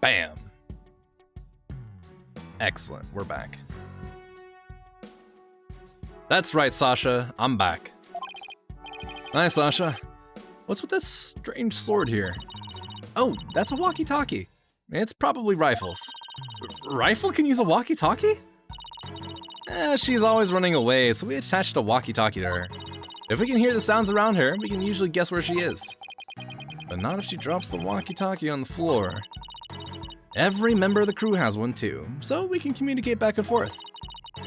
Bam. Excellent, we're back. That's right, Sasha, I'm back. Hi, Sasha. What's with this strange sword here? Oh, that's a walkie-talkie. It's probably Rifle's. Rifle can use a walkie-talkie? She's always running away, so we attached a walkie-talkie to her. If we can hear the sounds around her, we can usually guess where she is. But not if she drops the walkie-talkie on the floor. Every member of the crew has one too, so we can communicate back and forth.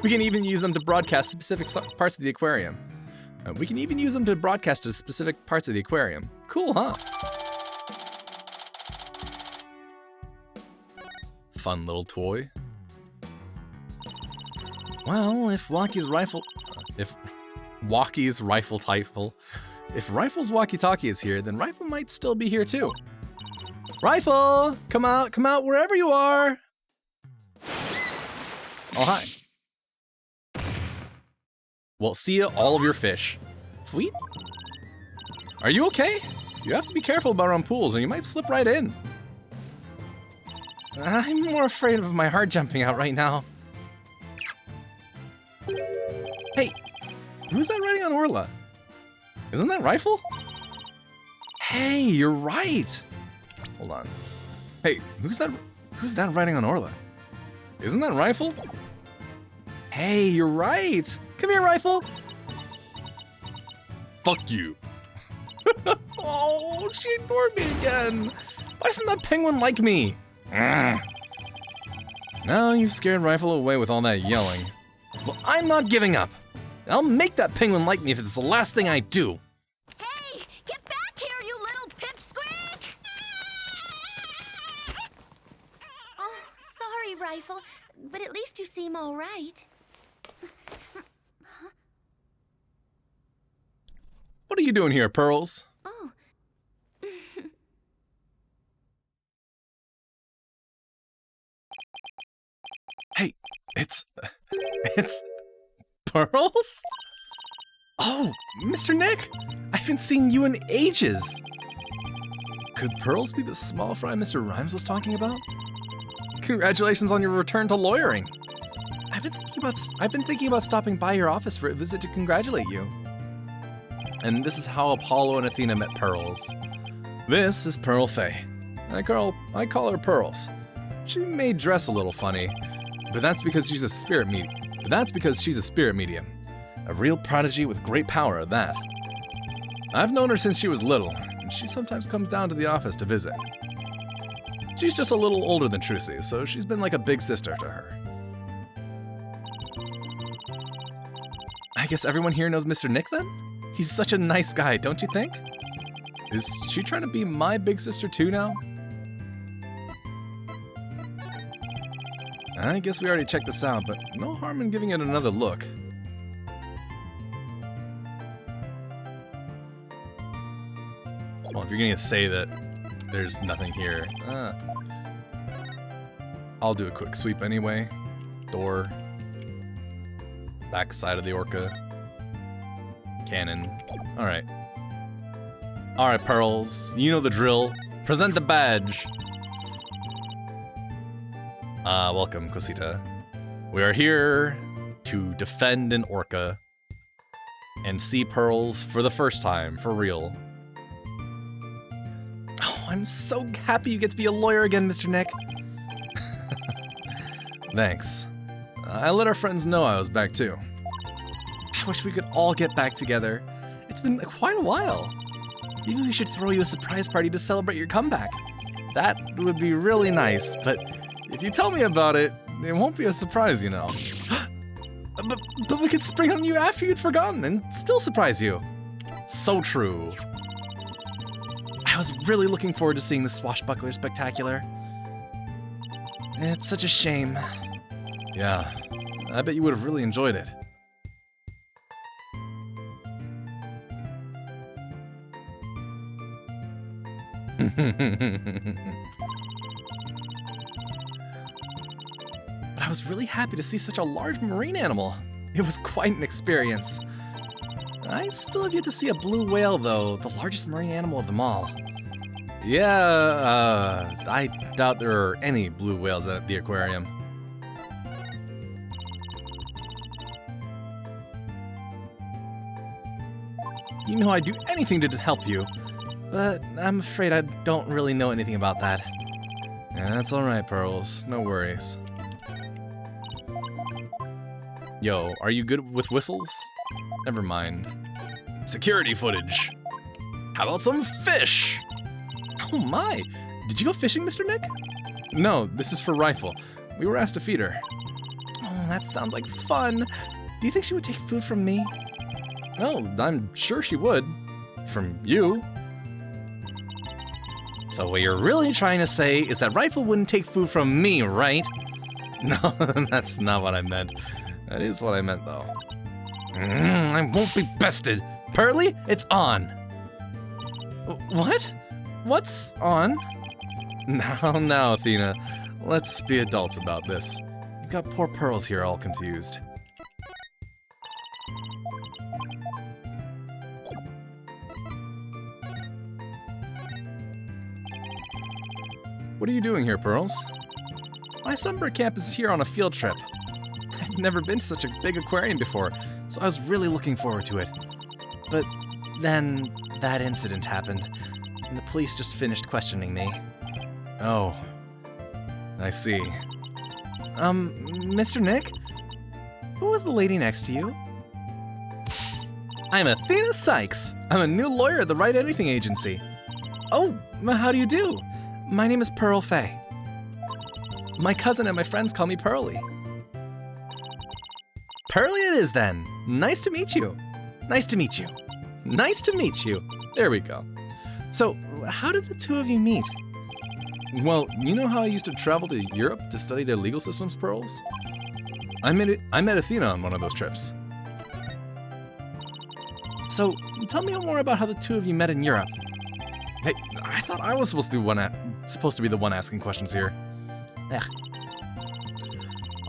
We can even use them to broadcast specific parts of the aquarium. Cool, huh? Fun little toy. Well, if Rifle's walkie-talkie is here, then Rifle might still be here too. Rifle! Come out wherever you are! Oh, hi. Well, see ya, all of your fish. Fleet? Are you okay? You have to be careful about around pools or you might slip right in. I'm more afraid of my heart jumping out right now. Hey, who's that riding on Orla? Isn't that Rifle? Hey, you're right. Hold on. Hey, who's that riding on Orla? Isn't that Rifle? Hey, you're right. Come here, Rifle. Fuck you. Oh, she ignored me again. Why doesn't that penguin like me? Now you've scared Rifle away with all that yelling. Well, I'm not giving up. I'll make that penguin like me if it's the last thing I do. Hey, get back here, you little pipsqueak! Oh, sorry, Rifle, but at least you seem all right. What are you doing here, Pearls? Oh. Hey, it's Pearls? Oh, Mr. Nick! I haven't seen you in ages! Could Pearls be the small fry Mr. Rhymes was talking about? Congratulations on your return to lawyering! I've been thinking about stopping by your office for a visit to congratulate you. And this is how Apollo and Athena met Pearls. This is Pearl Faye. I call her Pearls. She may dress a little funny, but that's because she's a spirit medium. A real prodigy with great power at that. I've known her since she was little, and she sometimes comes down to the office to visit. She's just a little older than Trucy, so she's been like a big sister to her. I guess everyone here knows Mr. Nick then? He's such a nice guy, don't you think? Is she trying to be my big sister too now? I guess we already checked this out, but no harm in giving it another look. Well, if you're gonna say that there's nothing here, I'll do a quick sweep anyway. Door. Back side of the orca. Cannon. Alright. Alright, Pearls. You know the drill. Present the badge. Welcome, Cosita. We are here to defend an orca and see Pearls for the first time, for real. Oh, I'm so happy you get to be a lawyer again, Mr. Nick. Thanks. I let our friends know I was back too. I wish we could all get back together. It's been quite a while. Maybe we should throw you a surprise party to celebrate your comeback. That would be really nice, but if you tell me about it, it won't be a surprise, you know. But we could spring on you after you'd forgotten and still surprise you. So true. I was really looking forward to seeing the Swashbuckler Spectacular. It's such a shame. Yeah, I bet you would have really enjoyed it. But I was really happy to see such a large marine animal. It was quite an experience. I still have yet to see a blue whale, though, the largest marine animal of them all. Yeah, I doubt there are any blue whales at the aquarium. You know I'd do anything to help you, but I'm afraid I don't really know anything about that. Yeah, that's alright, Pearls. No worries. Yo, are you good with whistles? Never mind. Security footage. How about some fish? Oh my! Did you go fishing, Mr. Nick? No, this is for Rifle. We were asked to feed her. Oh, that sounds like fun. Do you think she would take food from me? Oh, I'm sure she would. From you. So what you're really trying to say is that Rifle wouldn't take food from me, right? No, that's not what I meant. That is what I meant, though. I won't be bested. Pearly, it's on. What? What's on? Now, Athena. Let's be adults about this. You've got poor Pearls here all confused. What are you doing here, Pearls? My summer camp is here on a field trip. I've never been to such a big aquarium before, so I was really looking forward to it. But then that incident happened, and the police just finished questioning me. Oh, I see. Mr. Nick? Who was the lady next to you? I'm Athena Sykes. I'm a new lawyer at the Wright Anything Agency. Oh, how do you do? My name is Pearl Faye. My cousin and my friends call me Pearly. Pearly it is then. Nice to meet you. Nice to meet you. Nice to meet you. There we go. So, how did the two of you meet? Well, you know how I used to travel to Europe to study their legal systems, Pearls? I met Athena on one of those trips. So, tell me more about how the two of you met in Europe. Hey, I thought I was supposed to be the one asking questions here. Ugh.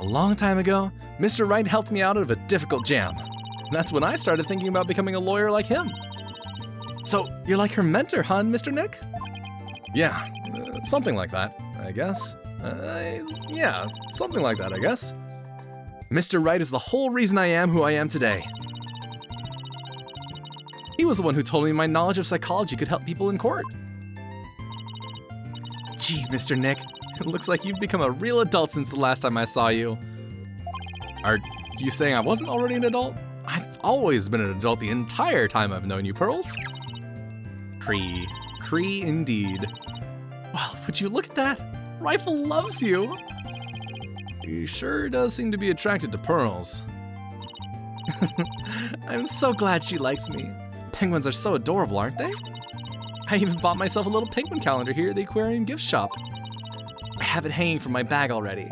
A long time ago, Mr. Wright helped me out of a difficult jam. That's when I started thinking about becoming a lawyer like him. So, you're like her mentor, huh, Mr. Nick? Yeah, something like that, I guess. Yeah, something like that, I guess. Mr. Wright is the whole reason I am who I am today. He was the one who told me my knowledge of psychology could help people in court. Gee, Mr. Nick, it looks like you've become a real adult since the last time I saw you. Are you saying I wasn't already an adult? I've always been an adult the entire time I've known you, Pearls. Cree indeed. Well, would you look at that? Rifle loves you. He sure does seem to be attracted to Pearls. I'm so glad she likes me. Penguins are so adorable, aren't they? I even bought myself a little penguin calendar here at the aquarium gift shop. I have it hanging from my bag already.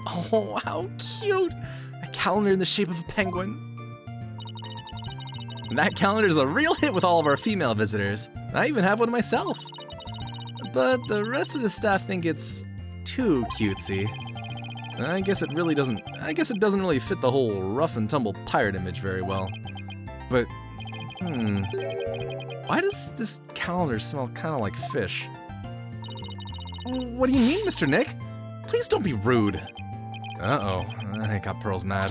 Oh, how cute! A calendar in the shape of a penguin. That calendar is a real hit with all of our female visitors. I even have one myself. But the rest of the staff think it's too cutesy. I guess it doesn't really fit the whole rough and tumble pirate image very well. But, why does this calendar smell kind of like fish? What do you mean, Mr. Nick? Please don't be rude. Uh-oh, I got Pearls mad.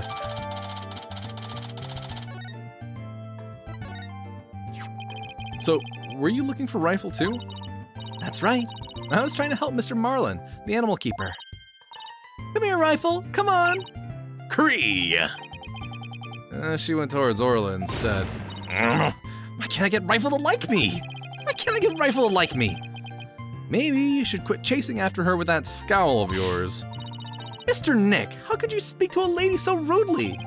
So, were you looking for Rifle too? That's right. I was trying to help Mr. Marlin, the animal keeper. Come here, Rifle. Come on. Cree. She went towards Orla instead. Why can't I get Rifle to like me? Maybe you should quit chasing after her with that scowl of yours. Mr. Nick, how could you speak to a lady so rudely?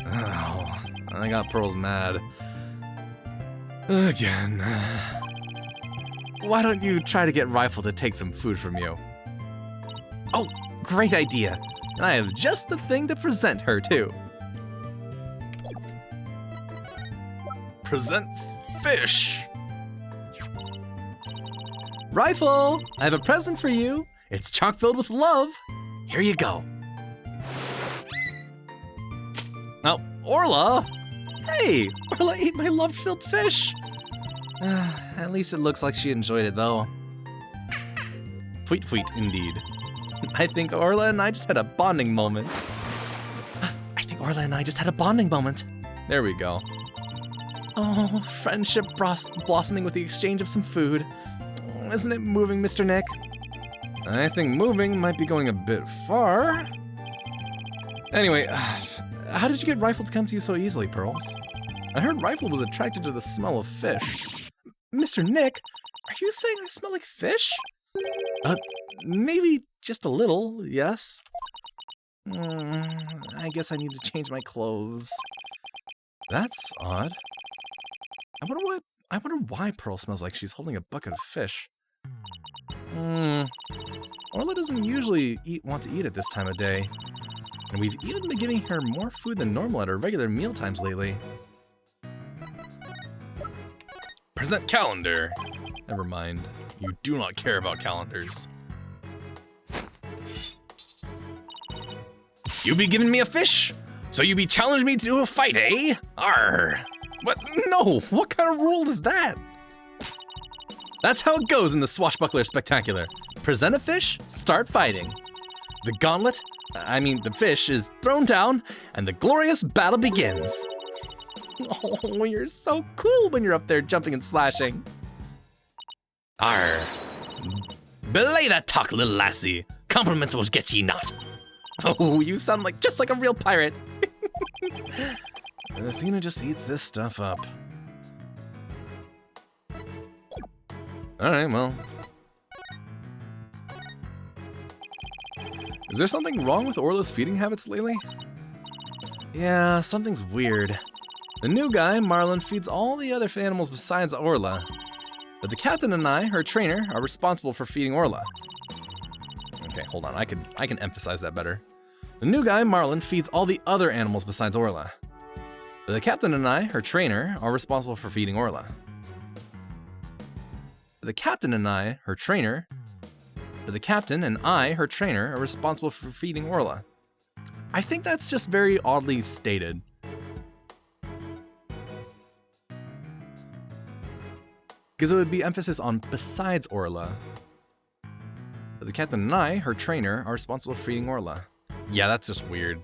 Oh, I got Pearls mad. Again. Why don't you try to get Rifle to take some food from you? Oh, great idea. And I have just the thing to present her, too. Present fish. Rifle, I have a present for you. It's chock filled with love. Here you go. Now, Orla. Hey, Orla ate my love-filled fish. At least it looks like she enjoyed it, though. Tweet, indeed. I think Orla and I just had a bonding moment. There we go. Oh, friendship blossoming with the exchange of some food. Isn't it moving, Mr. Nick? I think moving might be going a bit far. Anyway, how did you get Rifle to come to you so easily, Pearls? I heard Rifle was attracted to the smell of fish. Mr. Nick, are you saying I smell like fish? Maybe just a little, yes. I guess I need to change my clothes. That's odd. I wonder why Pearl smells like she's holding a bucket of fish. Orla doesn't usually want to eat at this time of day. And we've even been giving her more food than normal at her regular meal times lately. Present calendar. Never mind. You do not care about calendars. You be giving me a fish? So you be challenging me to do a fight, eh? Arr! What? No! What kind of rule is that? That's how it goes in the Swashbuckler Spectacular. Present a fish, start fighting. The gauntlet, the fish, is thrown down, and the glorious battle begins. Oh, you're so cool when you're up there jumping and slashing. Arr. Belay that talk, little lassie. Compliments will get ye not. Oh, you sound just like a real pirate. Athena just eats this stuff up. Alright, well. Is there something wrong with Orla's feeding habits lately? Yeah, something's weird. The new guy, Marlin, feeds all the other animals besides Orla. But the captain and I, her trainer, are responsible for feeding Orla. Okay, hold on, I can emphasize that better. The new guy, Marlin, feeds all the other animals besides Orla. But the captain and I, her trainer, are responsible for feeding Orla. The captain and I, her trainer, are responsible for feeding Orla. I think that's just very oddly stated. Because it would be emphasis on besides Orla. But the captain and I, her trainer, are responsible for feeding Orla. Yeah, that's just weird.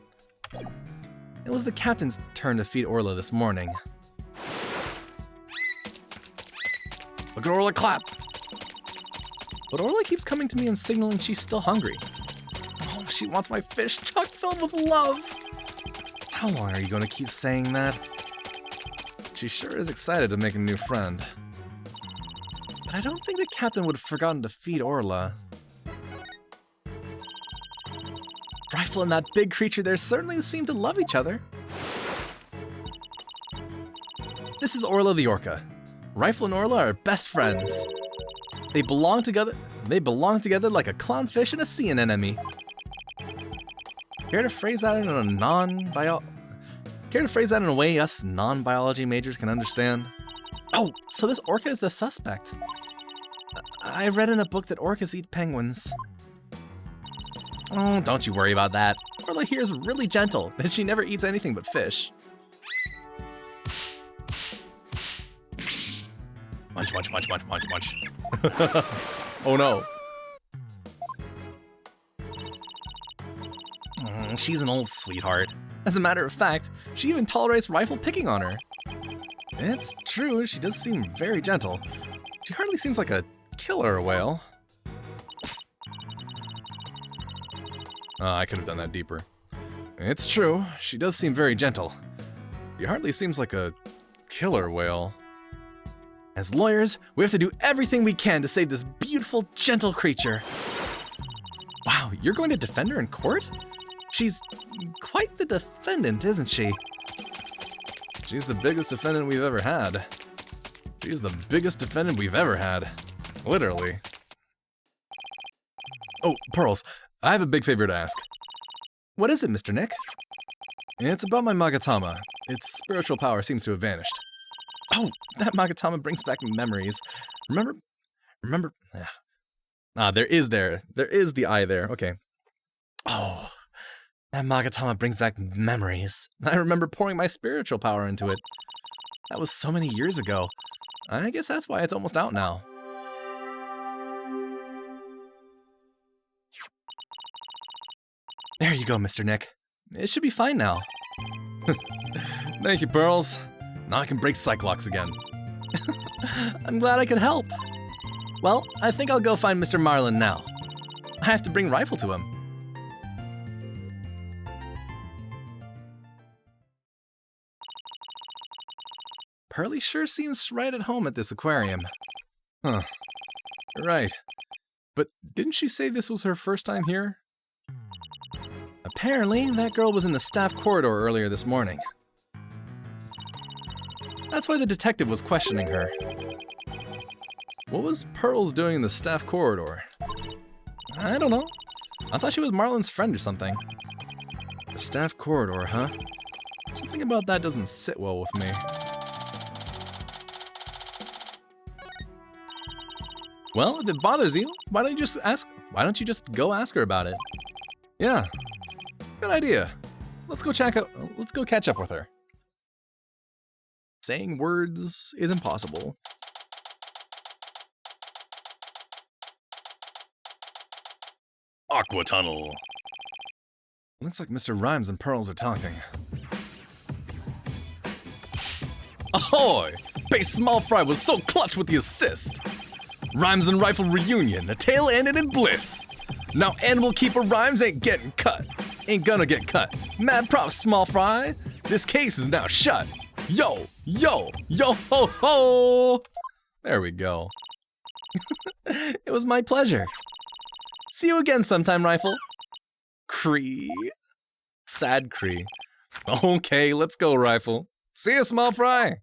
It was the captain's turn to feed Orla this morning. Look at Orla clap! But Orla keeps coming to me and signaling she's still hungry. Oh, she wants my fish chock filled with love! How long are you going to keep saying that? She sure is excited to make a new friend. But I don't think the captain would have forgotten to feed Orla. Rifle and that big creature there certainly seem to love each other. This is Orla the Orca. Rifle and Orla are best friends. They belong together like a clownfish and a sea anemone. Care to phrase that in a way us non-biology majors can understand? Oh, so this orca is the suspect. I read in a book that orcas eat penguins. Oh, don't you worry about that. Orla here is really gentle, and she never eats anything but fish. Munch, munch, munch, munch, munch, munch. Oh no. She's an old sweetheart. As a matter of fact, she even tolerates Rifle picking on her. It's true, she does seem very gentle. She hardly seems like a killer whale. I could have done that deeper. It's true, she does seem very gentle. She hardly seems like a killer whale. As lawyers, we have to do everything we can to save this beautiful, gentle creature. Wow, you're going to defend her in court? She's quite the defendant, isn't she? She's the biggest defendant we've ever had. She's the biggest defendant we've ever had. Literally. Oh, Pearls, I have a big favor to ask. What is it, Mr. Nick? It's about my Magatama. Its spiritual power seems to have vanished. Oh, that Magatama brings back memories. Remember? Yeah. There is the eye there. Okay. Oh, that Magatama brings back memories. I remember pouring my spiritual power into it. That was so many years ago. I guess that's why it's almost out now. There you go, Mr. Nick. It should be fine now. Thank you, Pearls. Now I can break Cyclops again. I'm glad I could help. Well, I think I'll go find Mr. Marlin now. I have to bring Rifle to him. Pearlie sure seems right at home at this aquarium. Huh. You're right. But didn't she say this was her first time here? Apparently, that girl was in the staff corridor earlier this morning. That's why the detective was questioning her. What was Pearls doing in the staff corridor? I don't know. I thought she was Marlin's friend or something. The staff corridor, huh? Something about that doesn't sit well with me. Well, if it bothers you, why don't you just go ask her about it? Yeah. Good idea. Let's go catch up with her. Saying words is impossible. Aqua Tunnel. Looks like Mr. Rhymes and Pearls are talking. Ahoy! Base Small Fry was so clutch with the assist. Rhymes and Rifle reunion, the tail ended in bliss. Now Animal Keeper Rhymes ain't gonna get cut. Mad props, Small Fry. This case is now shut. Yo, yo, yo ho ho! There we go. It was my pleasure. See you again sometime, Rifle. Cree. Sad Cree. Okay, let's go, Rifle. See ya, Small Fry.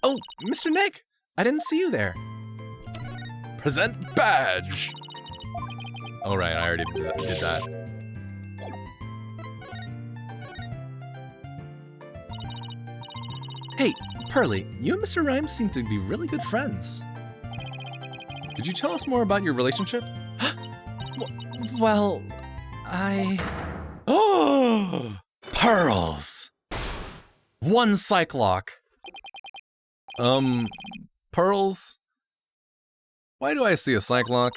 Oh, Mr. Nick, I didn't see you there. Present badge. All right, I already did that. Hey, Pearlie, you and Mr. Rhymes seem to be really good friends. Could you tell us more about your relationship? Well, Oh! Pearls! One Cyclock. Pearls? Why do I see a Cyclock?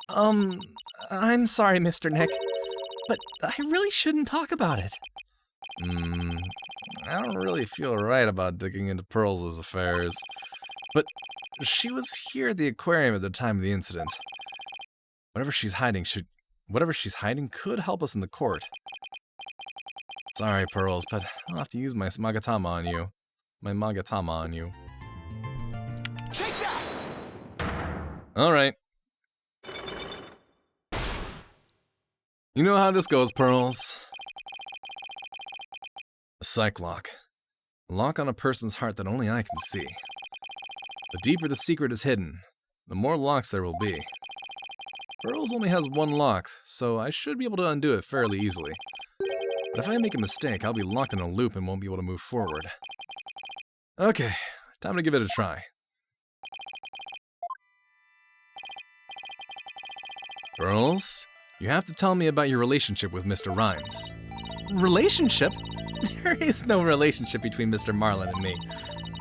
I'm sorry, Mr. Nick, but I really shouldn't talk about it. I don't really feel right about digging into Pearls' affairs, but she was here at the aquarium at the time of the incident. Whatever she's hiding could help us in the court. Sorry, Pearls, but I'll have to use my Magatama on you. Take that! Alright. You know how this goes, Pearls. A Cyclock. A lock on a person's heart that only I can see. The deeper the secret is hidden, the more locks there will be. Pearls only has one lock, so I should be able to undo it fairly easily. But if I make a mistake, I'll be locked in a loop and won't be able to move forward. Okay, time to give it a try. Pearls, you have to tell me about your relationship with Mr. Rhymes. Relationship? There is no relationship between Mr. Marlin and me.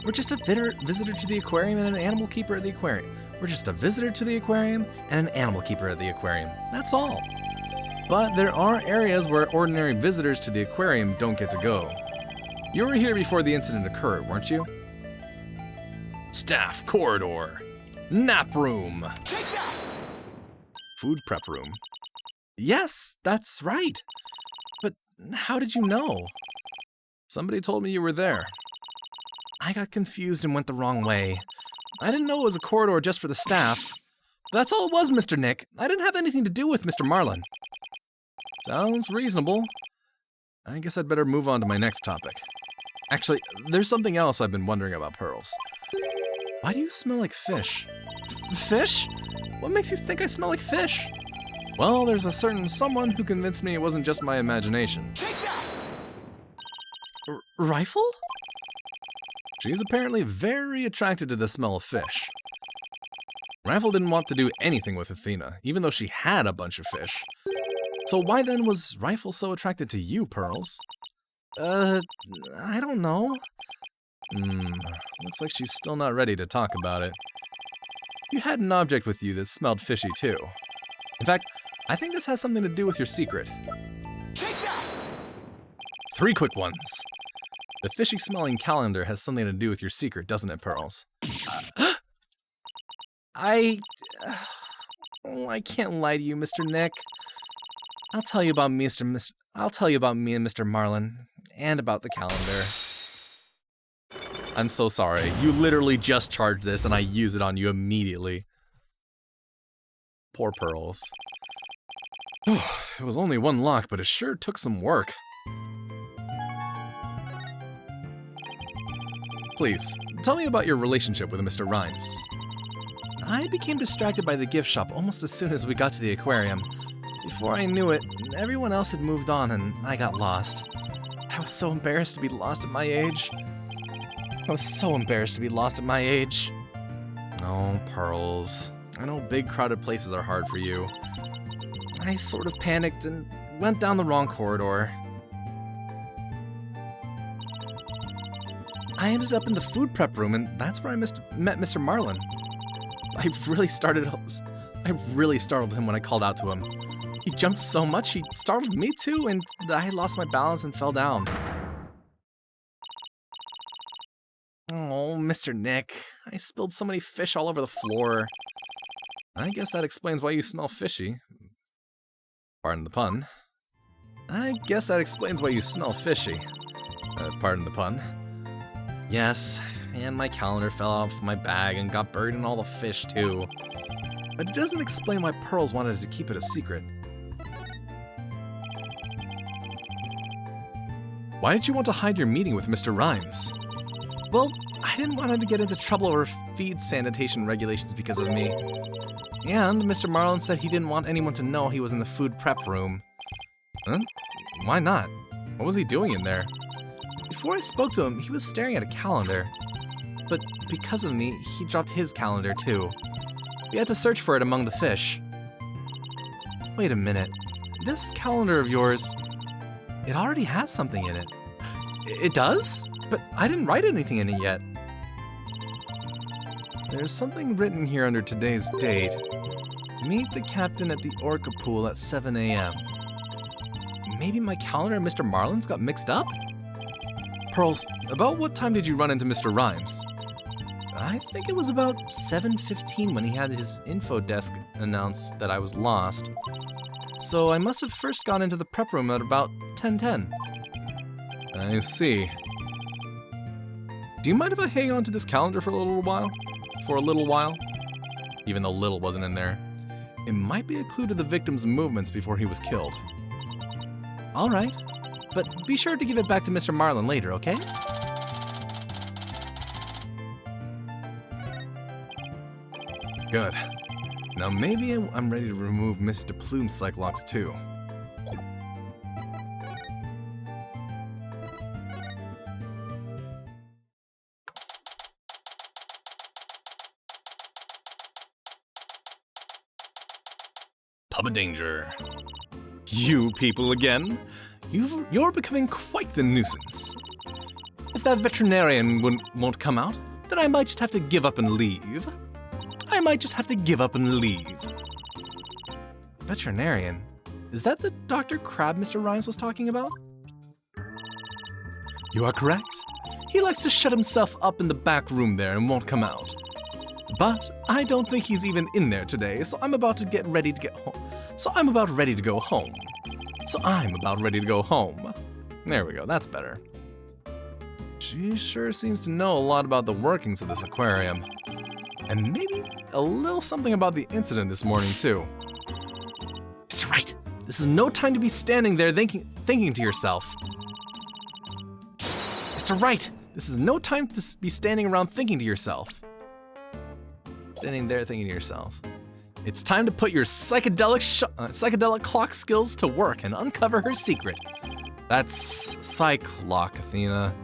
We're just a visitor to the aquarium and an animal keeper at the aquarium. We're just a visitor to the aquarium and an animal keeper at the aquarium. That's all. But there are areas where ordinary visitors to the aquarium don't get to go. You were here before the incident occurred, weren't you? Staff corridor. Nap room. Take that! Food prep room. Yes, that's right. But how did you know? Somebody told me you were there. I got confused and went the wrong way. I didn't know it was a corridor just for the staff. That's all it was, Mr. Nick. I didn't have anything to do with Mr. Marlin. Sounds reasonable. I guess I'd better move on to my next topic. Actually, there's something else I've been wondering about, Pearls. Why do you smell like fish? Fish? What makes you think I smell like fish? Well, there's a certain someone who convinced me it wasn't just my imagination. Take that! Rifle? She's apparently very attracted to the smell of fish. Rifle didn't want to do anything with Athena, even though she had a bunch of fish. So why then was Rifle so attracted to you, Pearls? I don't know. Looks like she's still not ready to talk about it. You had an object with you that smelled fishy too. In fact, I think this has something to do with your secret. Take that! 3 quick ones. The fishy-smelling calendar has something to do with your secret, doesn't it, Pearls? I can't lie to you, Mr. Nick. I'll tell you about me and Mr. Marlin, and about the calendar. I'm so sorry. You literally just charged this, and I use it on you immediately. Poor Pearls. It was only 1 lock, but it sure took some work. Please, tell me about your relationship with Mr. Rhymes. I became distracted by the gift shop almost as soon as we got to the aquarium. Before I knew it, everyone else had moved on and I got lost. I was so embarrassed to be lost at my age. Oh, Pearls. I know big crowded places are hard for you. I sort of panicked and went down the wrong corridor. I ended up in the food prep room, and that's where I met Mr. Marlin. I really startled him when I called out to him. He jumped so much, he startled me too, and I lost my balance and fell down. Oh, Mr. Nick, I spilled so many fish all over the floor. I guess that explains why you smell fishy. Pardon the pun. Pardon the pun. Yes, and my calendar fell off my bag and got buried in all the fish too. But it doesn't explain why Pearls wanted to keep it a secret. Why did you want to hide your meeting with Mr. Rhymes? Well, I didn't want him to get into trouble over feed sanitation regulations because of me. And Mr. Marlin said he didn't want anyone to know he was in the food prep room. Huh? Why not? What was he doing in there? Before I spoke to him, he was staring at a calendar. But because of me, he dropped his calendar too. We had to search for it among the fish. Wait a minute. This calendar of yours, it already has something in it. It does? But I didn't write anything in it yet. There's something written here under today's date. Meet the captain at the Orca pool at 7 a.m. Maybe my calendar and Mr. Marlin's got mixed up? Pearls, about what time did you run into Mr. Rhymes? I think it was about 7:15 when he had his info desk announce that I was lost. So I must have first gone into the prep room at about 10:10. I see. Do you mind if I hang on to this calendar for a little while? Even though little wasn't in there. It might be a clue to the victim's movements before he was killed. All right. But be sure to give it back to Mr. Marlin later, okay? Good. Now maybe I'm ready to remove Miss DePlume's Cyclops too. Papa Danger. You people again? You're becoming quite the nuisance. If that veterinarian won't come out, then I might just have to give up and leave. Veterinarian? Is that the Dr. Crab Mr. Rhymes was talking about? You are correct. He likes to shut himself up in the back room there and won't come out. But I don't think he's even in there today, so I'm about ready to go home. There we go, that's better. She sure seems to know a lot about the workings of this aquarium. And maybe a little something about the incident this morning, too. Mr. Wright, this is no time to be standing there thinking to yourself. Mr. Wright, this is no time to be standing around thinking to yourself. Standing there thinking to yourself. It's time to put your psychedelic clock skills to work and uncover her secret. That's Psych-Lock, Athena.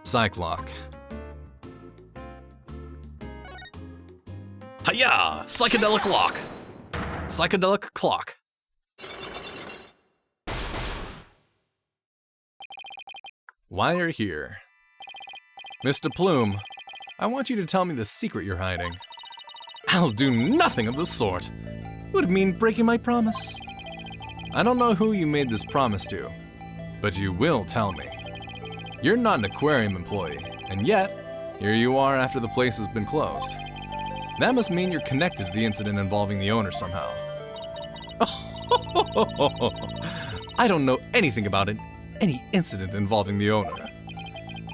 Psych-Lock. Hiya! Psychedelic lock! Psychedelic clock. While you're here, Mr. Plume, I want you to tell me the secret you're hiding. I'll do nothing of the sort. It would mean breaking my promise. I don't know who you made this promise to, but you will tell me. You're not an aquarium employee, and yet, here you are after the place has been closed. That must mean you're connected to the incident involving the owner somehow. I don't know anything about it, any incident involving the owner.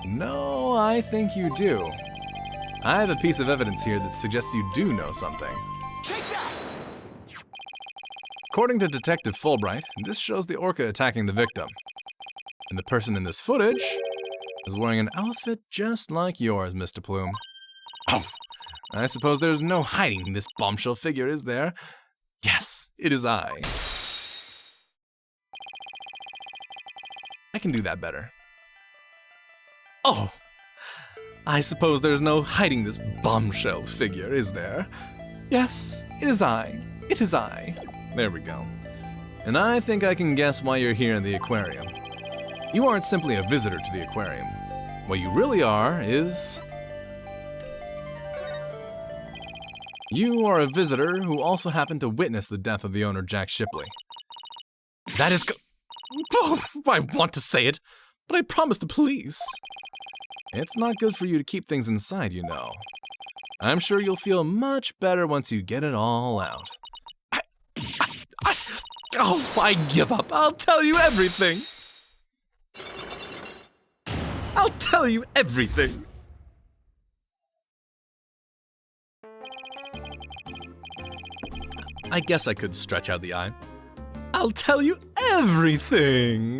No, I think you do. I have a piece of evidence here that suggests you do know something. Take that! According to Detective Fulbright, this shows the orca attacking the victim. And the person in this footage is wearing an outfit just like yours, Mr. Plume. Oh, I suppose there's no hiding this bombshell figure, is there? Yes, it is I. I can do that better. Oh, I suppose there's no hiding this bombshell figure, is there? Yes, it is I. It is I. There we go. And I think I can guess why you're here in the aquarium. You aren't simply a visitor to the aquarium. What you really are is... You are a visitor who also happened to witness the death of the owner, Jack Shipley. That is Oh, I want to say it, but I promised the police. It's not good for you to keep things inside, you know. I'm sure you'll feel much better once you get it all out. I give up. I'll tell you everything. I'll tell you everything. I guess I could stretch out the eye. I'll tell you everything.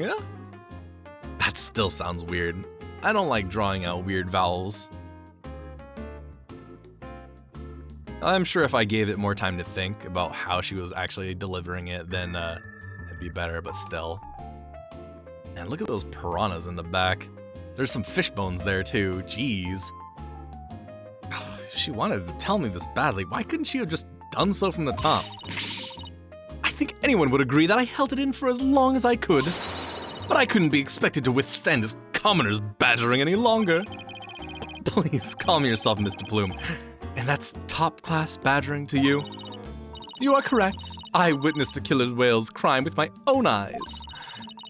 That still sounds weird. I don't like drawing out weird vowels. I'm sure if I gave it more time to think about how she was actually delivering it, then it'd be better, but still. And look at those piranhas in the back. There's some fish bones there too, jeez. If she wanted to tell me this badly, why couldn't she have just done so from the top? I think anyone would agree that I held it in for as long as I could. But I couldn't be expected to withstand this commoner's badgering any longer. Please calm yourself, Mr. Plume. And that's top-class badgering to you? You are correct. I witnessed the killer whale's crime with my own eyes.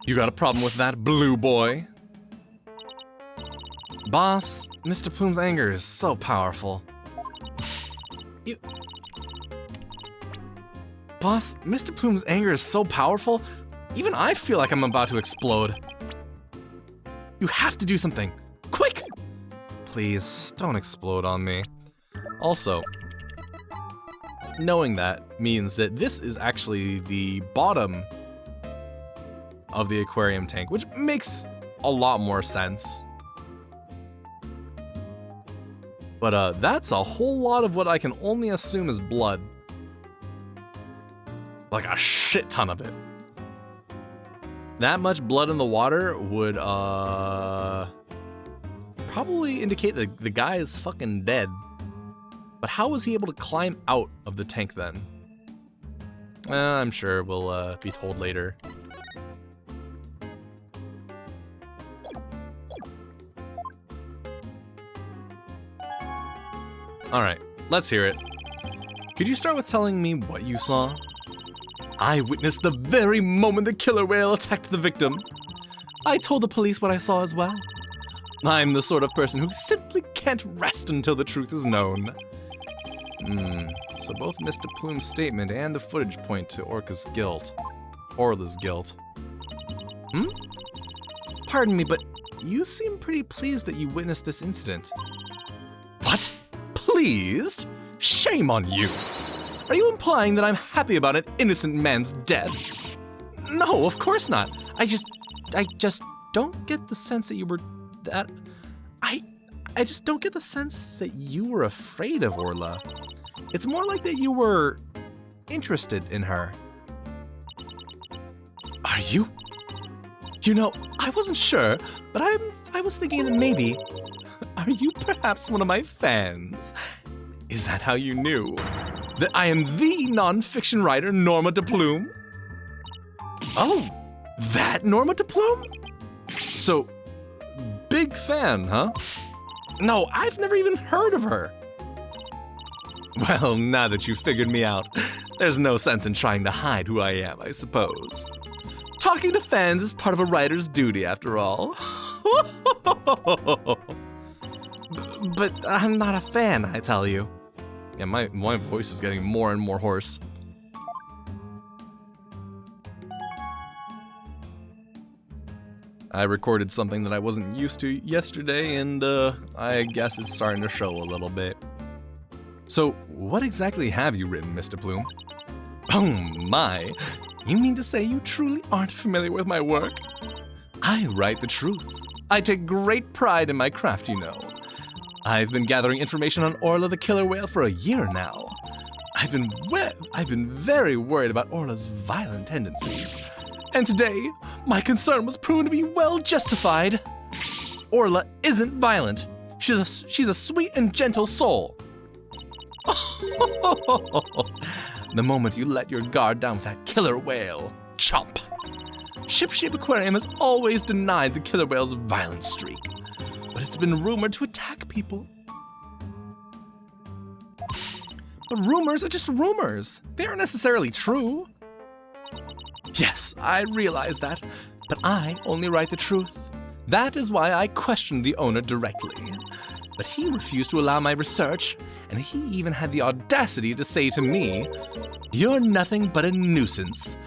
You got a problem with that, blue boy? Boss, Mr. Plume's anger is so powerful. Boss, Mr. Plume's anger is so powerful, even I feel like I'm about to explode. You have to do something. Quick! Please, don't explode on me. Also, knowing that means that this is actually the bottom of the aquarium tank, which makes a lot more sense. But that's a whole lot of what I can only assume is blood. Like a shit ton of it. That much blood in the water would probably indicate that the guy is fucking dead. But how was he able to climb out of the tank then? I'm sure we'll be told later. Alright, let's hear it. Could you start with telling me what you saw? I witnessed the very moment the killer whale attacked the victim. I told the police what I saw as well. I'm the sort of person who simply can't rest until the truth is known. So both Mr. Plume's statement and the footage point to Orla's guilt. Pardon me, but you seem pretty pleased that you witnessed this incident. What? Pleased? Shame on you! Are you implying that I'm happy about an innocent man's death? No, of course not. I just don't get the sense that you were that... I just don't get the sense that you were afraid of Orla. It's more like that you were interested in her. Are you? You know, I wasn't sure, but I was thinking that maybe... Are you perhaps one of my fans? Is that how you knew? That I am the non-fiction writer, Norma de Plume? Oh, that Norma de Plume? So, big fan, huh? No, I've never even heard of her. Well, now that you've figured me out, there's no sense in trying to hide who I am, I suppose. Talking to fans is part of a writer's duty, after all. But I'm not a fan, I tell you. Yeah, my voice is getting more and more hoarse. I recorded something that I wasn't used to yesterday, and I guess it's starting to show a little bit. So, what exactly have you written, Mr. Plume? Oh my, you mean to say you truly aren't familiar with my work? I write the truth. I take great pride in my craft, you know. I've been gathering information on Orla the killer whale for a year now. I've been very worried about Orla's violent tendencies. And today, my concern was proven to be well justified. Orla isn't violent. She's a sweet and gentle soul. The moment you let your guard down with that killer whale, chomp. Shipshape Aquarium has always denied the killer whale's violent streak, but it's been rumored to attack people. But rumors are just rumors. They aren't necessarily true. Yes, I realize that, but I only write the truth. That is why I questioned the owner directly. But he refused to allow my research, and he even had the audacity to say to me, "You're nothing but a nuisance.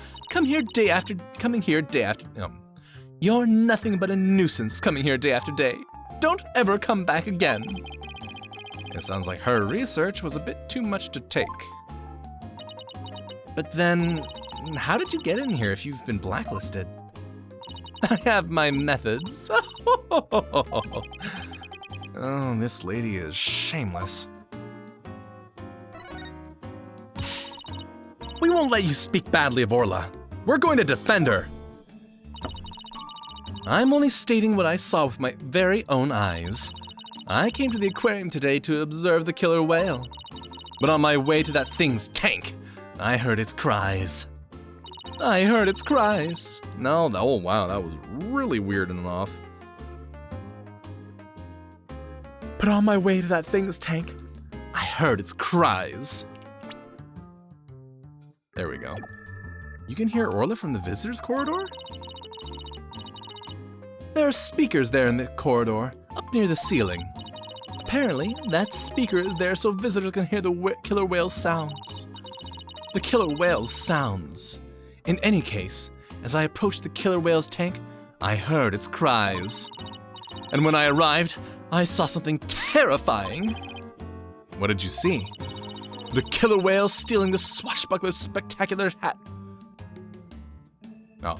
You're nothing but a nuisance coming here day after day. Don't ever come back again." It sounds like her research was a bit too much to take. But then, how did you get in here if you've been blacklisted? I have my methods. Oh, this lady is shameless. We won't let you speak badly of Orla. We're going to defend her. I'm only stating what I saw with my very own eyes. I came to the aquarium today to observe the killer whale. But on my way to that thing's tank, I heard its cries. No, oh wow, that was really weird and off. But on my way to that thing's tank, I heard its cries. There we go. You can hear Orla from the visitors corridor? There are speakers there in the corridor, up near the ceiling. Apparently, that speaker is there so visitors can hear the killer whale's sounds. The killer whale's sounds. In any case, as I approached the killer whale's tank, I heard its cries. And when I arrived, I saw something terrifying. What did you see? The killer whale stealing the swashbuckler's spectacular hat. Oh.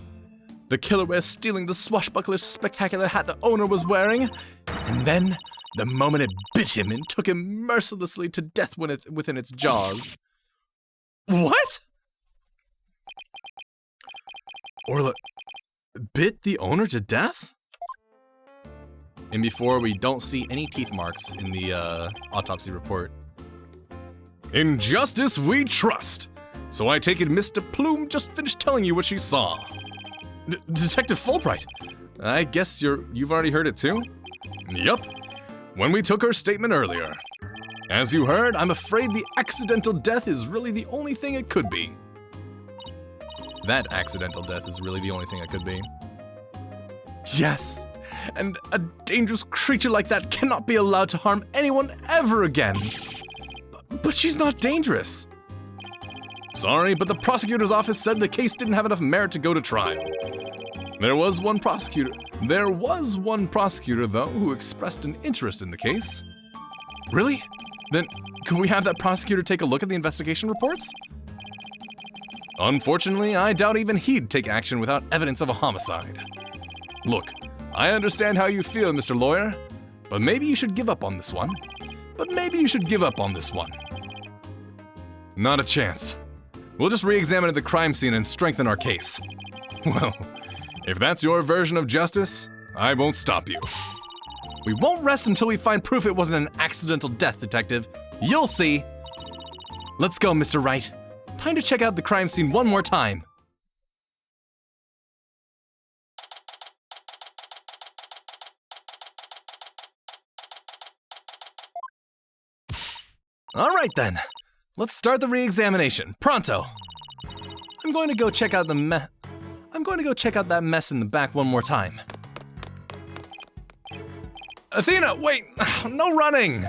The killer whale stealing the swashbuckler's spectacular hat the owner was wearing. And then, the moment it bit him and took him mercilessly to death within its jaws. What? Orla bit the owner to death? And before we don't see any teeth marks in the autopsy report. In justice we trust. So I take it Mr. Plume just finished telling you what she saw. Detective Fulbright, I guess you've already heard it too? Yup, when we took her statement earlier. As you heard, I'm afraid the accidental death is really the only thing it could be. That accidental death is really the only thing it could be. Yes, and a dangerous creature like that cannot be allowed to harm anyone ever again. But she's not dangerous. Sorry, but the prosecutor's office said the case didn't have enough merit to go to trial. There was one prosecutor, though, who expressed an interest in the case. Really? Then, can we have that prosecutor take a look at the investigation reports? Unfortunately, I doubt even he'd take action without evidence of a homicide. Look, I understand how you feel, Mr. Lawyer, but maybe you should give up on this one. Not a chance. We'll just re-examine the crime scene and strengthen our case. Well, if that's your version of justice, I won't stop you. We won't rest until we find proof it wasn't an accidental death, Detective. You'll see. Let's go, Mr. Wright. Time to check out the crime scene one more time. All right then. Let's start the re-examination. Pronto. I'm going to go check out that mess in the back one more time. Athena, wait! No running!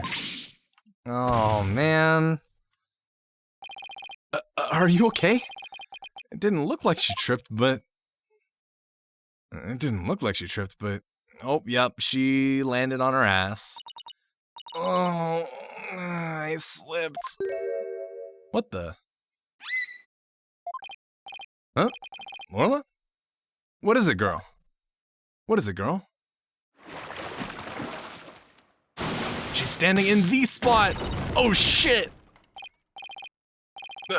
Oh, man. Are you okay? It didn't look like she tripped, but... Oh, yep, she landed on her ass. Oh, I slipped. What the? Huh? Orla? What is it, girl? She's standing in the spot! Oh, shit!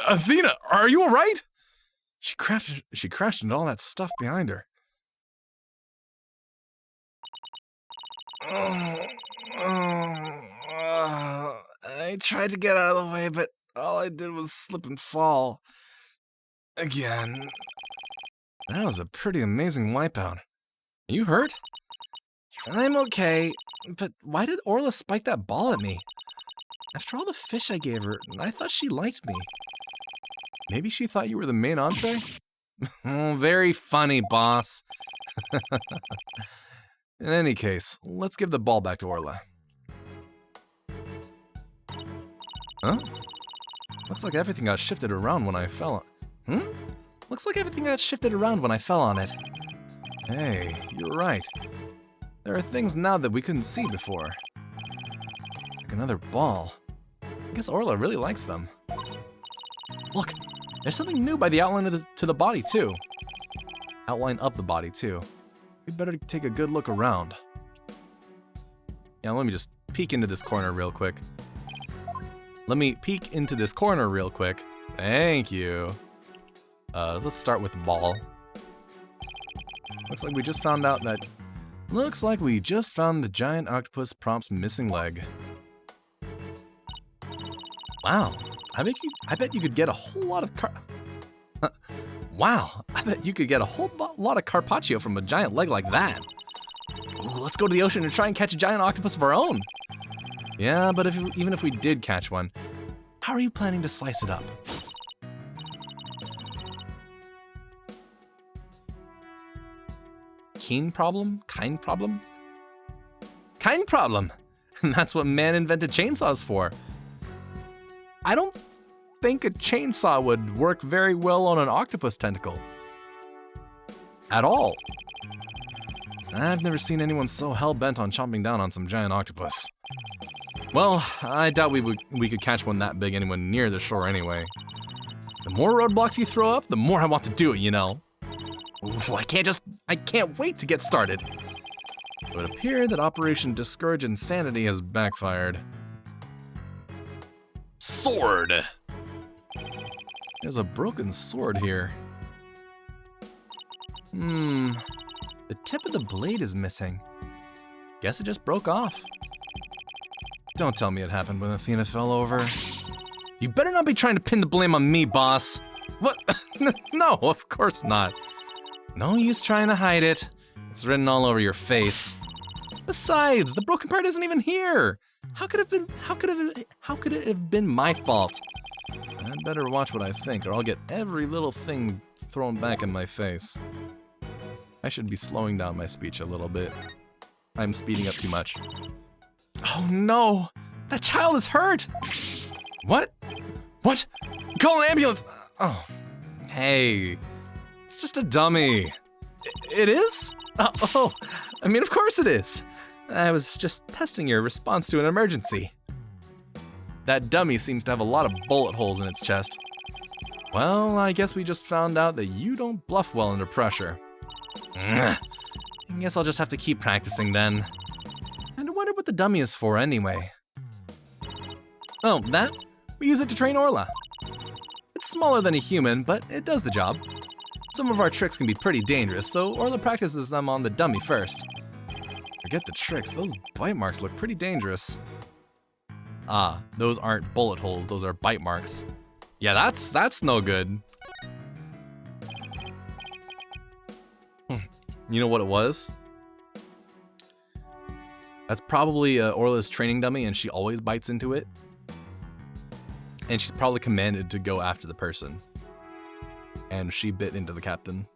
Athena, are you alright? She crashed into all that stuff behind her. I tried to get out of the way, but all I did was slip and fall. Again. That was a pretty amazing wipeout. Are you hurt? I'm okay, but why did Orla spike that ball at me? After all the fish I gave her, I thought she liked me. Maybe she thought you were the main entree? Oh, very funny, boss. In any case, let's give the ball back to Orla. Huh? Looks like everything got shifted around when I fell on... Looks like everything got shifted around when I fell on it. Hey, you're right. There are things now that we couldn't see before. Like another ball. I guess Orla really likes them. Look, there's something new by the outline of the body too. Outline of the body too. We better take a good look around. Yeah, let me just peek into this corner real quick. Thank you. Let's start with the ball. Looks like we just found the giant octopus prop's missing leg. Wow, I bet you could get a whole lot of lot of carpaccio from a giant leg like that. Ooh, let's go to the ocean and try and catch a giant octopus of our own. Yeah, but even if we did catch one, how are you planning to slice it up? Kind problem? Kind problem! And that's what man invented chainsaws for. I don't think a chainsaw would work very well on an octopus tentacle. At all. I've never seen anyone so hell-bent on chomping down on some giant octopus. Well, I doubt we could catch one that big anywhere near the shore anyway. The more roadblocks you throw up, the more I want to do it, you know. Ooh, I can't wait to get started. It would appear that Operation Discourage Insanity has backfired. Sword! There's a broken sword here. The tip of the blade is missing. Guess it just broke off. Don't tell me it happened when Athena fell over. You better not be trying to pin the blame on me, boss. What? No, of course not. No use trying to hide it. It's written all over your face. Besides, the broken part isn't even here. How could it have been my fault? I'd better watch what I think, or I'll get every little thing thrown back in my face. I should be slowing down my speech a little bit. I'm speeding up too much. Oh no! That child is hurt! What? What? Call an ambulance! Oh, hey. It's just a dummy. It is? Oh, I mean, of course it is. I was just testing your response to an emergency. That dummy seems to have a lot of bullet holes in its chest. Well, I guess we just found out that you don't bluff well under pressure. I guess I'll just have to keep practicing then. And I wonder what the dummy is for anyway. Oh, that? We use it to train Orla. It's smaller than a human, but it does the job. Some of our tricks can be pretty dangerous, so Orla practices them on the dummy first. Forget the tricks, those bite marks look pretty dangerous. Ah, those aren't bullet holes, those are bite marks. Yeah, that's no good. You know what it was? That's probably Orla's training dummy and she always bites into it. And she's probably commanded to go after the person. And she bit into the captain.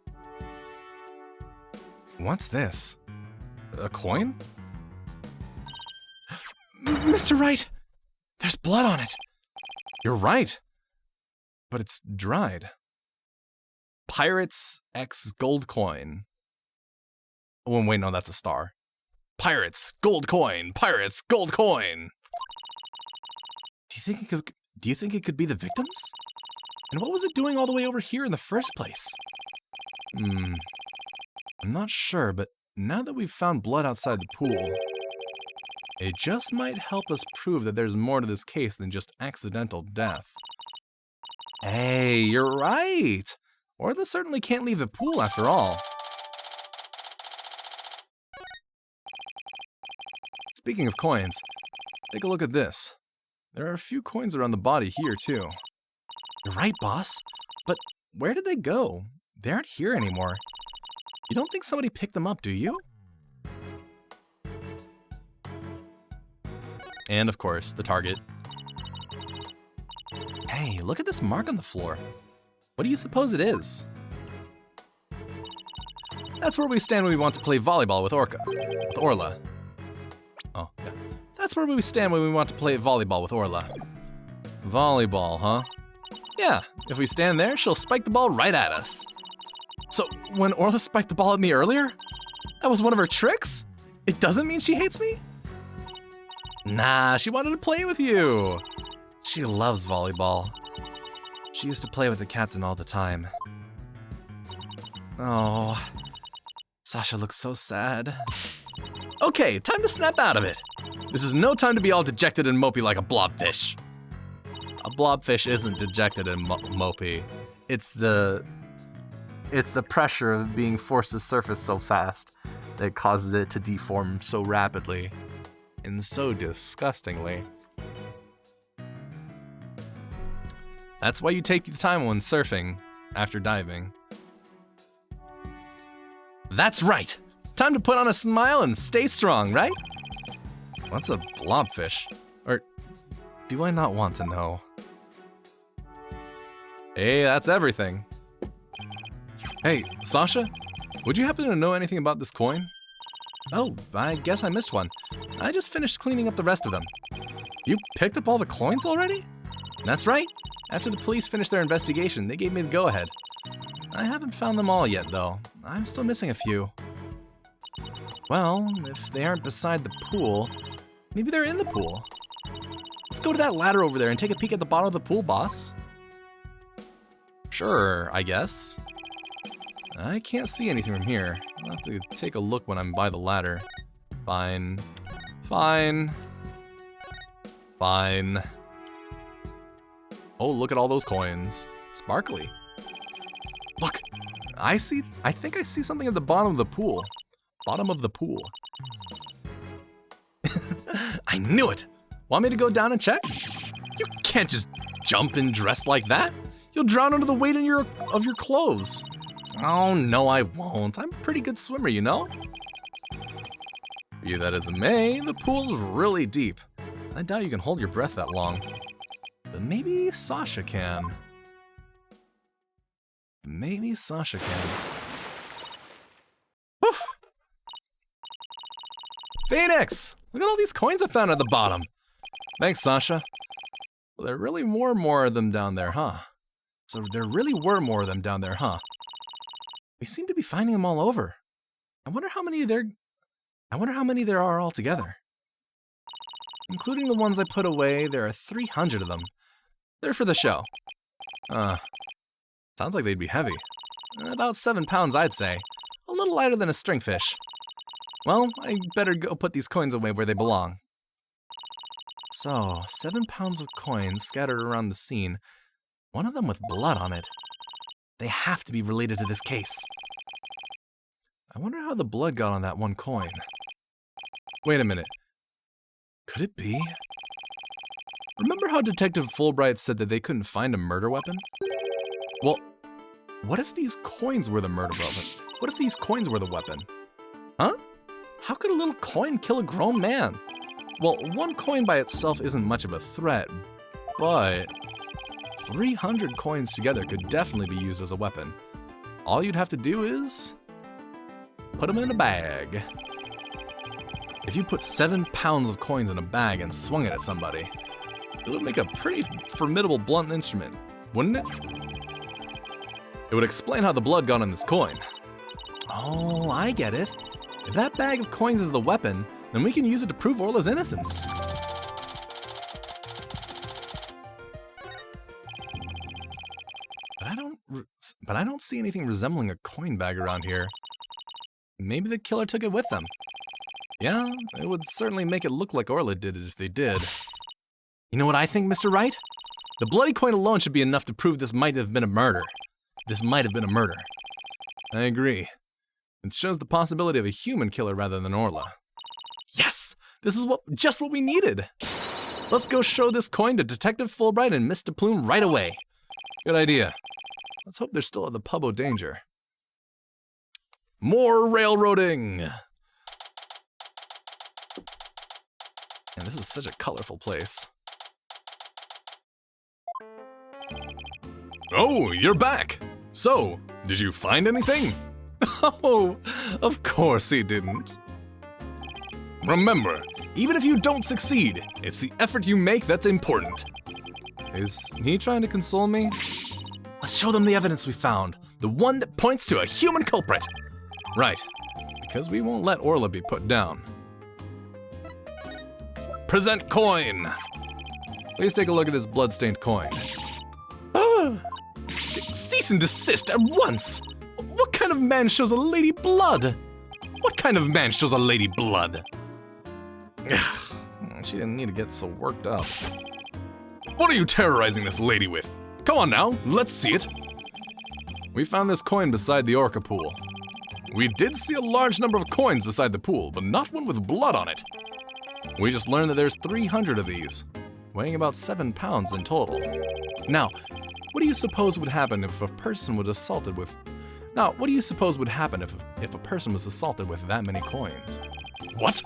What's this? A coin? Mr. Wright! There's blood on it! You're right. But it's dried. Pirates X gold coin. Oh, wait, no, that's a star. Pirates, gold coin, pirates, gold coin. Do you think it could be the victims? And what was it doing all the way over here in the first place? I'm not sure, but now that we've found blood outside the pool, it just might help us prove that there's more to this case than just accidental death. Hey, you're right. Orla certainly can't leave the pool after all. Speaking of coins, take a look at this. There are a few coins around the body here, too. You're right, boss. But where did they go? They aren't here anymore. You don't think somebody picked them up, do you? And, of course, the target. Hey, look at this mark on the floor. What do you suppose it is? That's where we stand when we want to play volleyball with Orla. Oh, yeah. That's where we stand when we want to play volleyball with Orla. Volleyball, huh? Yeah, if we stand there, she'll spike the ball right at us. So, when Orla spiked the ball at me earlier, that was one of her tricks? It doesn't mean she hates me? Nah, she wanted to play with you. She loves volleyball. She used to play with the captain all the time. Oh, Sasha looks so sad. Okay, time to snap out of it. This is no time to be all dejected and mopey like a blobfish. A blobfish isn't dejected and mopey. It's the pressure of being forced to surface so fast that causes it to deform so rapidly and so disgustingly. That's why you take the time when surfing after diving. That's right! Time to put on a smile and stay strong, right? What's a blobfish? Or do I not want to know? Hey, that's everything. Hey, Sasha, would you happen to know anything about this coin? Oh, I guess I missed one. I just finished cleaning up the rest of them. You picked up all the coins already? That's right. After the police finished their investigation, they gave me the go-ahead. I haven't found them all yet, though. I'm still missing a few. Well, if they aren't beside the pool, maybe they're in the pool. Let's go to that ladder over there and take a peek at the bottom of the pool, boss. Sure, I guess. I can't see anything from here. I'll have to take a look when I'm by the ladder. Fine. Fine. Fine. Oh, look at all those coins. Sparkly. Look, I think I see something at the bottom of the pool. Bottom of the pool. I knew it! Want me to go down and check? You can't just jump and dress like that. You'll drown under the weight of your clothes. Oh, no, I won't. I'm a pretty good swimmer, you know? Be that as it may, the pool's really deep. I doubt you can hold your breath that long. But maybe Sasha can. Maybe Sasha can. Whew. Phoenix! Look at all these coins I found at the bottom. Thanks, Sasha. Well, there really were more of them down there, huh? We seem to be finding them all over. I wonder how many there are altogether. Including the ones I put away, there are 300 of them. They're for the show. Sounds like they'd be heavy. About 7 pounds, I'd say. A little lighter than a stringfish. Well, I better go put these coins away where they belong. So, 7 pounds of coins scattered around the scene. One of them with blood on it. They have to be related to this case. I wonder how the blood got on that one coin. Wait a minute. Could it be? Remember how Detective Fulbright said that they couldn't find a murder weapon? Well, what if these coins were the murder weapon? What if these coins were the weapon? Huh? How could a little coin kill a grown man? Well, one coin by itself isn't much of a threat, but 300 coins together could definitely be used as a weapon. All you'd have to do is put them in a bag. If you put 7 pounds of coins in a bag and swung it at somebody, it would make a pretty formidable blunt instrument, wouldn't it? It would explain how the blood got on this coin. Oh, I get it. If that bag of coins is the weapon, then we can use it to prove Orla's innocence. But I don't see anything resembling a coin bag around here. Maybe the killer took it with them. Yeah, it would certainly make it look like Orla did it if they did. You know what I think, Mr. Wright? The bloody coin alone should be enough to prove this might have been a murder. This might have been a murder. I agree. It shows the possibility of a human killer rather than Orla. Yes! This is just what we needed! Let's go show this coin to Detective Fulbright and Miss DePlume right away. Good idea. Let's hope they're still at the Pub O'Danger. More railroading! And this is such a colorful place. Oh, you're back! So, did you find anything? Oh, of course he didn't. Remember, even if you don't succeed, it's the effort you make that's important. Is he trying to console me? Let's show them the evidence we found. The one that points to a human culprit. Right, because we won't let Orla be put down. Present coin! Please take a look at this blood-stained coin. Cease and desist at once! What kind of man shows a lady blood? What kind of man shows a lady blood? She didn't need to get so worked up. What are you terrorizing this lady with? Come on now, let's see it. We found this coin beside the orca pool. We did see a large number of coins beside the pool, but not one with blood on it. We just learned that there's 300 of these, weighing about 7 pounds in total. Now, what do you suppose would happen if a person was assaulted with... Now, what do you suppose would happen if a person was assaulted with that many coins? What?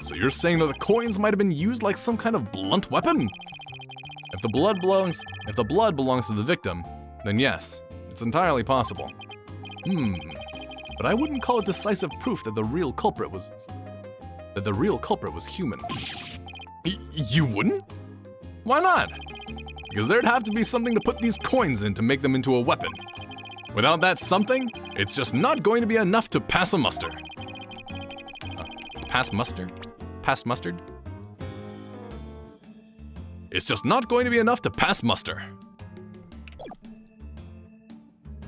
So you're saying that the coins might have been used like some kind of blunt weapon? If the blood belongs to the victim, then yes, it's entirely possible. But I wouldn't call it decisive proof that the real culprit was human. You wouldn't? Why not? Because there'd have to be something to put these coins in to make them into a weapon. Without that something, it's just not going to be enough to pass a muster. Pass muster? Pass mustard? It's just not going to be enough to pass muster.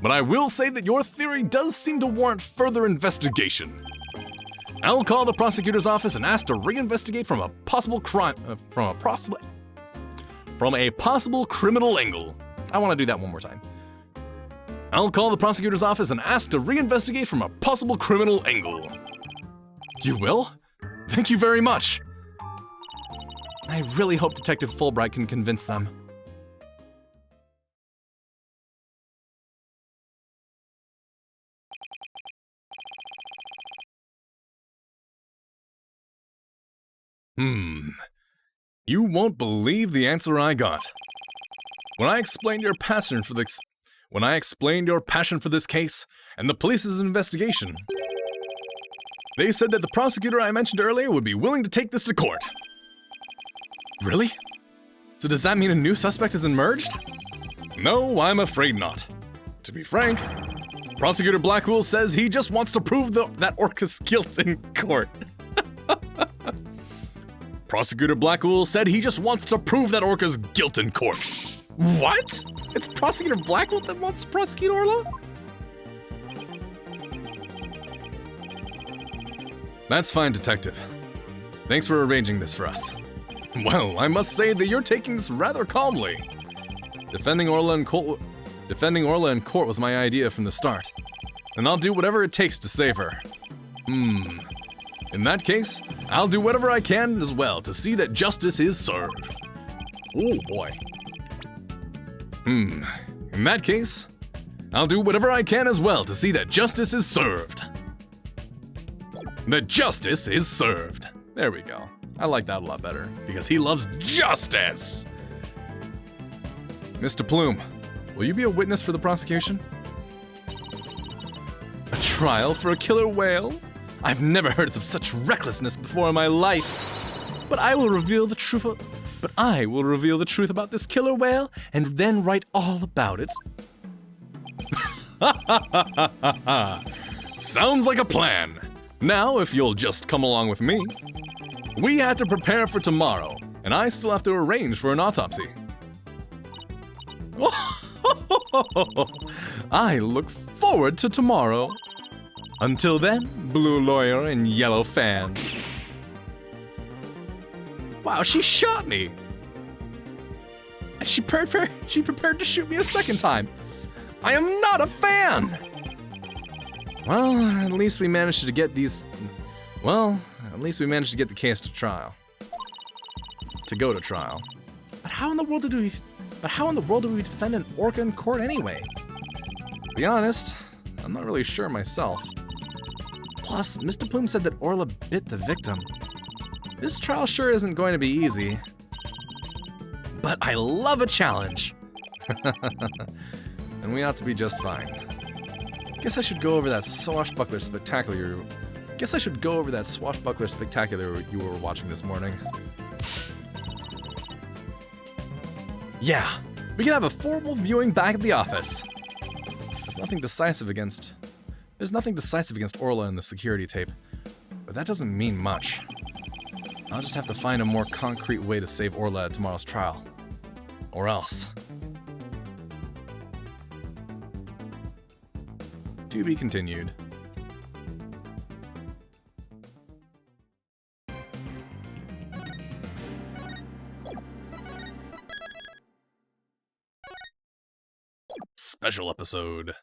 But I will say that your theory does seem to warrant further investigation. I'll call the prosecutor's office and ask to reinvestigate from a possible criminal angle. I want to do that one more time. I'll call the prosecutor's office and ask to reinvestigate from a possible criminal angle. You will? Thank you very much. I really hope Detective Fulbright can convince them. You won't believe the answer I got. When I explained your passion for this case and the police's investigation, they said that the prosecutor I mentioned earlier would be willing to take this to court. Really? So does that mean a new suspect has emerged? No, I'm afraid not. To be frank, Prosecutor Blackwell says he just wants to prove that orca's guilt in court. Prosecutor Blackwell said he just wants to prove that orca's guilt in court. What? It's Prosecutor Blackwell that wants to prosecute Orla? That's fine, Detective. Thanks for arranging this for us. Well, I must say that you're taking this rather calmly. Defending Orla in court was my idea from the start, and I'll do whatever it takes to save her. In that case, I'll do whatever I can as well to see that justice is served. Oh boy. In that case, I'll do whatever I can as well to see that justice is served. That justice is served. There we go. I like that a lot better, because he loves justice! Mr. Plume, will you be a witness for the prosecution? A trial for a killer whale? I've never heard of such recklessness before in my life. But I will reveal the truth about this killer whale and then write all about it. Sounds like a plan. Now, if you'll just come along with me. We have to prepare for tomorrow, and I still have to arrange for an autopsy. I look forward to tomorrow. Until then, blue lawyer and yellow fan. Wow, she shot me! And she prepared to shoot me a second time. I am not a fan! Well, at least we managed to get the case to trial. To go to trial. But how in the world do we defend an orca in court anyway? To be honest, I'm not really sure myself. Plus, Mr. Plume said that Orla bit the victim. This trial sure isn't going to be easy. But I love a challenge! And we ought to be just fine. Guess I should go over that swashbuckler spectacular you were watching this morning. Yeah, we can have a formal viewing back at the office. There's nothing decisive against Orla in the security tape, but that doesn't mean much. I'll just have to find a more concrete way to save Orla at tomorrow's trial. Or else. To be continued. Special episode.